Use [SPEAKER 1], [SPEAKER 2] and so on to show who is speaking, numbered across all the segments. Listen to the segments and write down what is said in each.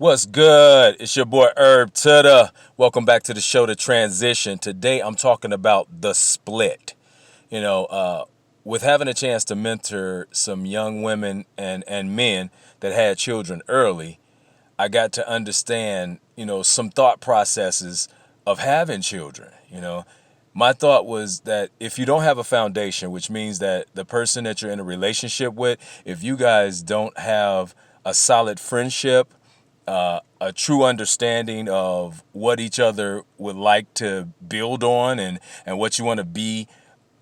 [SPEAKER 1] What's good? It's your boy Herb Tuda. Welcome back to the show, The Transition. Today I'm talking about the split. You know, uh, with having a chance to mentor some young women and men that had children early, I got to understand, some thought processes of having children. My thought was that if you don't have a foundation, which means that the person that you're in a relationship with, if you guys don't have a solid friendship, a true understanding of what each other would like to build on and what you want to be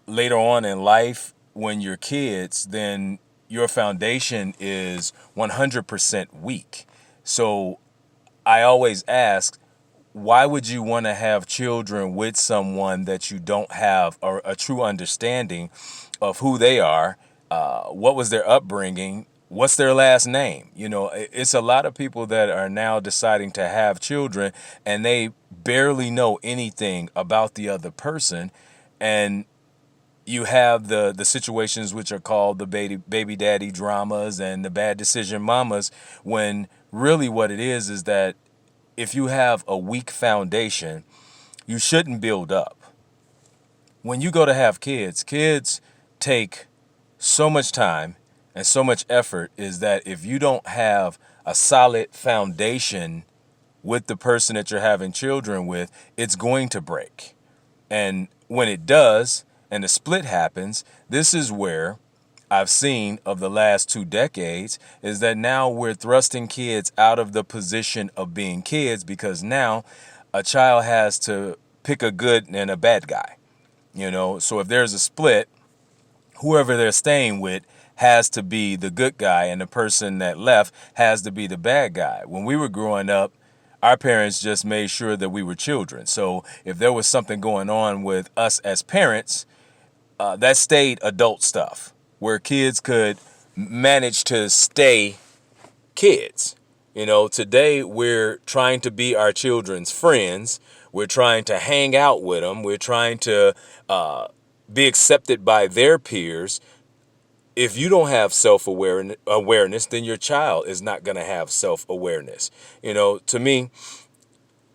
[SPEAKER 1] later on in life when you're kids, then your foundation is 100% weak. So I always ask, why would you want to have children with someone that you don't have a true understanding of who they are, what was their upbringing, what's their last name? It's a lot of people that are now deciding to have children and they barely know anything about the other person. And you have the situations which are called the baby daddy dramas and the bad decision mamas, when really what it is that if you have a weak foundation, you shouldn't build up. When you go to have kids, kids take so much time and so much effort, is that if you don't have a solid foundation with the person that you're having children with, it's going to break. And when it does, and the split happens, this is where I've seen of the last 2 decades is that now we're thrusting kids out of the position of being kids, because now a child has to pick a good and a bad guy. So if there's a split, whoever they're staying with has to be the good guy and the person that left has to be the bad guy. When we were growing up, our parents just made sure that we were children. So if there was something going on with us as parents, that stayed adult stuff, where kids could manage to stay kids. Today we're trying to be our children's friends. We're trying to hang out with them. We're trying to be accepted by their peers. If you don't have self-awareness, then your child is not going to have self-awareness. To me,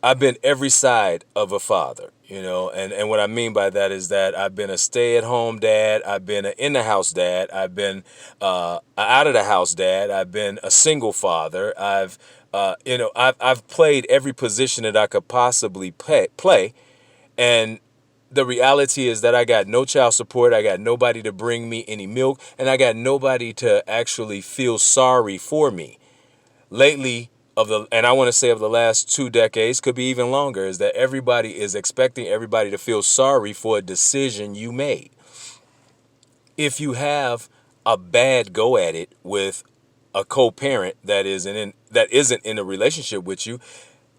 [SPEAKER 1] I've been every side of a father, and what I mean by that is that I've been a stay-at-home dad, I've been an in-the-house dad, I've been out-of-the-house dad, I've been a single father, I've played every position that I could possibly play, and the reality is that I got no child support, I got nobody to bring me any milk, and I got nobody to actually feel sorry for me. Lately, and I want to say of the last 2 decades, could be even longer, is that everybody is expecting everybody to feel sorry for a decision you made. If you have a bad go at it with a co-parent that isn't in a relationship with you,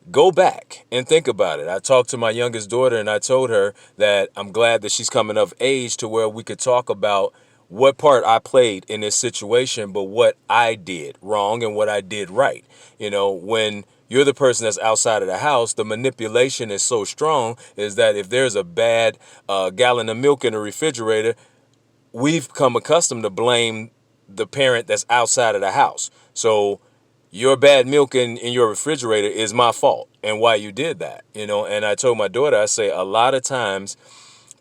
[SPEAKER 1] go back and think about it. I talked to my youngest daughter and I told her that I'm glad that she's coming of age to where we could talk about what part I played in this situation, but what I did wrong and what I did right. When you're the person that's outside of the house, the manipulation is so strong, is that if there's a bad gallon of milk in the refrigerator, we've come accustomed to blame the parent that's outside of the house. So your bad milk in your refrigerator is my fault and why you did that. And I told my daughter, I say, a lot of times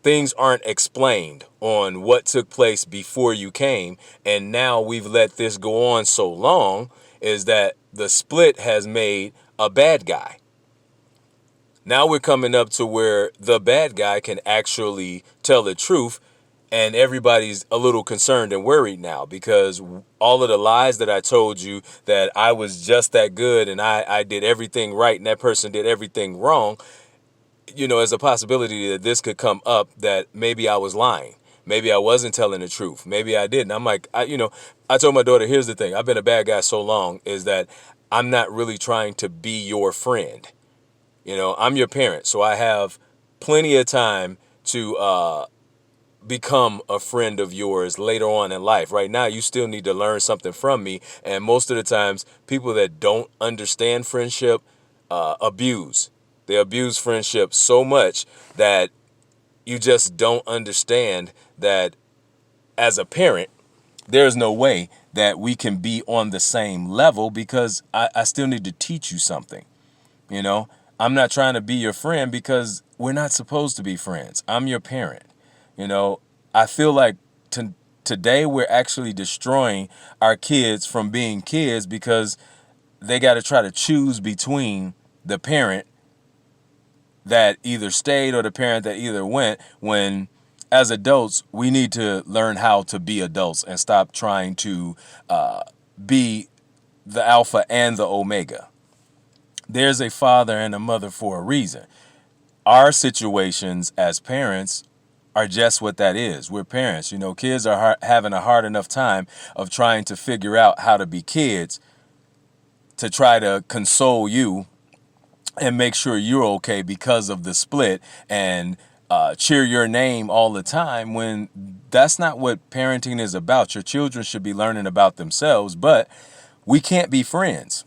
[SPEAKER 1] things aren't explained on what took place before you came. And now we've let this go on so long, is that the split has made a bad guy. Now we're coming up to where the bad guy can actually tell the truth, and everybody's a little concerned and worried now, because all of the lies that I told you, that I was just that good and I did everything right and that person did everything wrong, there's a possibility that this could come up, that maybe I was lying. Maybe I wasn't telling the truth. Maybe I didn't. I'm like, I told my daughter, here's the thing. I've been a bad guy so long, is that I'm not really trying to be your friend. I'm your parent. So I have plenty of time to become a friend of yours later on in life. Right now, you still need to learn something from me. And most of the times, people that don't understand friendship abuse. They abuse friendship so much that you just don't understand that as a parent, there's no way that we can be on the same level, because I still need to teach you something. You know, I'm not trying to be your friend because we're not supposed to be friends. I'm your parent. You know, I feel like today we're actually destroying our kids from being kids because they got to try to choose between the parent that either stayed or the parent that either went, when as adults we need to learn how to be adults and stop trying to be the alpha and the omega. There's a father and a mother for a reason. Our situations as parents are just what that is. We're parents. You know, kids are having a hard enough time of trying to figure out how to be kids, to try to console you and make sure you're okay because of the split, and cheer your name all the time, when that's not what parenting is about. Your children should be learning about themselves, but we can't be friends.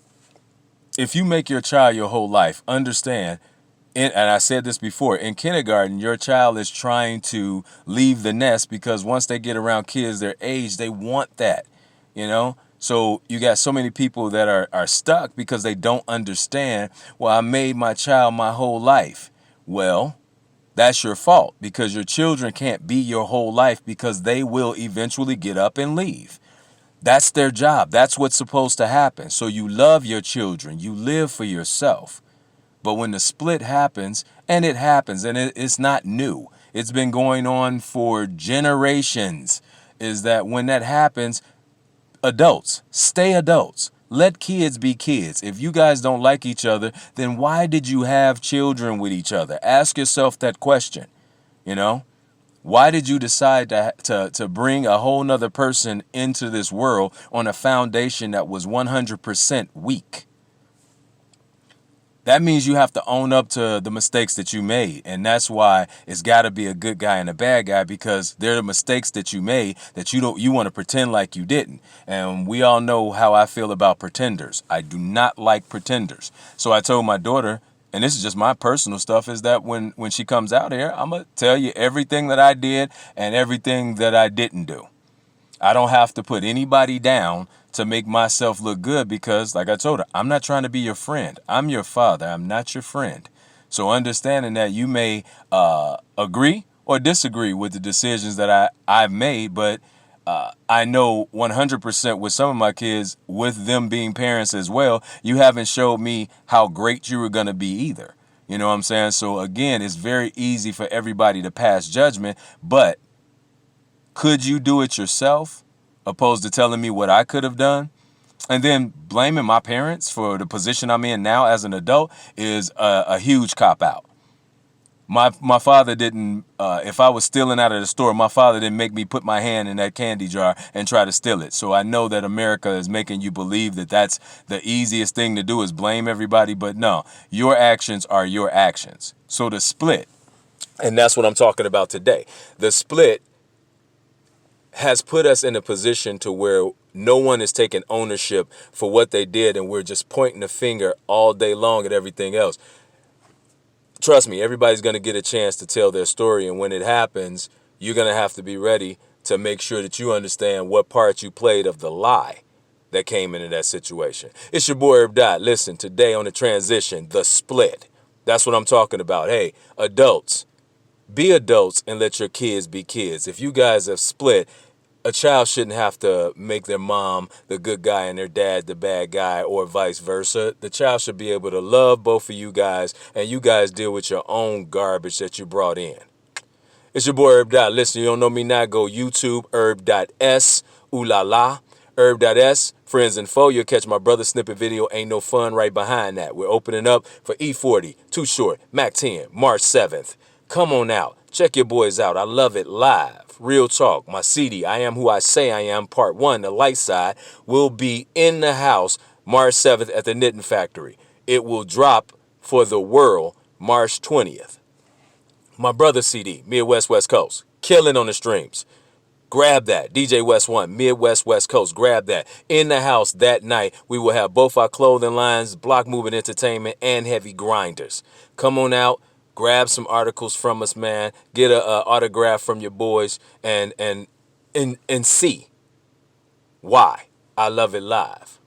[SPEAKER 1] If you make your child your whole life, understand, and I said this before, in kindergarten, your child is trying to leave the nest because once they get around kids their age, they want that, you know? So you got so many people that are stuck because they don't understand, well, I made my child my whole life. Well, that's your fault, because your children can't be your whole life, because they will eventually get up and leave. That's their job. That's what's supposed to happen. So you love your children. You live for yourself. But when the split happens, and it happens, and it's not new, it's been going on for generations, is that when that happens, adults, stay adults. Let kids be kids. If you guys don't like each other, then why did you have children with each other? Ask yourself that question, you know? Why did you decide to bring a whole nother person into this world on a foundation that was 100% weak? That means you have to own up to the mistakes that you made. And that's why it's got to be a good guy and a bad guy, because they're the mistakes that you made that you want to pretend like you didn't. And we all know how I feel about pretenders. I do not like pretenders. So I told my daughter, and this is just my personal stuff, is that when she comes out here, I'm going to tell you everything that I did and everything that I didn't do. I don't have to put anybody down to make myself look good, because, like I told her, I'm not trying to be your friend. I'm your father. I'm not your friend. So understanding that you may agree or disagree with the decisions that I've made, but I know 100% with some of my kids, with them being parents as well, you haven't showed me how great you were going to be either. You know what I'm saying? So again, it's very easy for everybody to pass judgment, but could you do it yourself, opposed to telling me what I could have done? And then blaming my parents for the position I'm in now as an adult is a huge cop out. My father didn't, if I was stealing out of the store, my father didn't make me put my hand in that candy jar and try to steal it. So I know that America is making you believe that that's the easiest thing to do, is blame everybody. But no, your actions are your actions. So the split, and that's what I'm talking about today. The split has put us in a position to where no one is taking ownership for what they did, and we're just pointing the finger all day long at everything else. Trust me, everybody's going to get a chance to tell their story, and when it happens, you're going to have to be ready to make sure that you understand what part you played of the lie that came into that situation. It's your boy Herb Dot. Listen, today on the transition, the split. That's what I'm talking about. Hey, adults, be adults and let your kids be kids. If you guys have split, a child shouldn't have to make their mom the good guy and their dad the bad guy, or vice versa. The child should be able to love both of you guys, and you guys deal with your own garbage that you brought in. It's your boy Herb Dot. Listen, you don't know me now, go YouTube, Herb.s, ooh la la, Herb.s, friends and foe. You'll catch my brother snippet video, Ain't No Fun, right behind that. We're opening up for E40, Too Short, Mac 10, March 7th. Come on out. Check your boys out. I love it live. Real talk. My CD, I Am Who I Say I Am, Part 1, The Light Side, will be in the house March 7th at the Knitting Factory. It will drop for the world March 20th. My brother CD, Midwest West Coast, killing on the streams. Grab that. DJ West 1, Midwest West Coast. Grab that. In the house that night, we will have both our clothing lines, Block Movement Entertainment, and Heavy Grinders. Come on out. Grab some articles from us, man. Get a autograph from your boys, and see why. I love it live.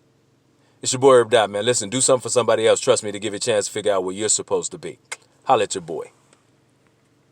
[SPEAKER 1] It's your boy Herb Dot, man. Listen, do something for somebody else. Trust me, to give you a chance to figure out where you're supposed to be. Holla at your boy.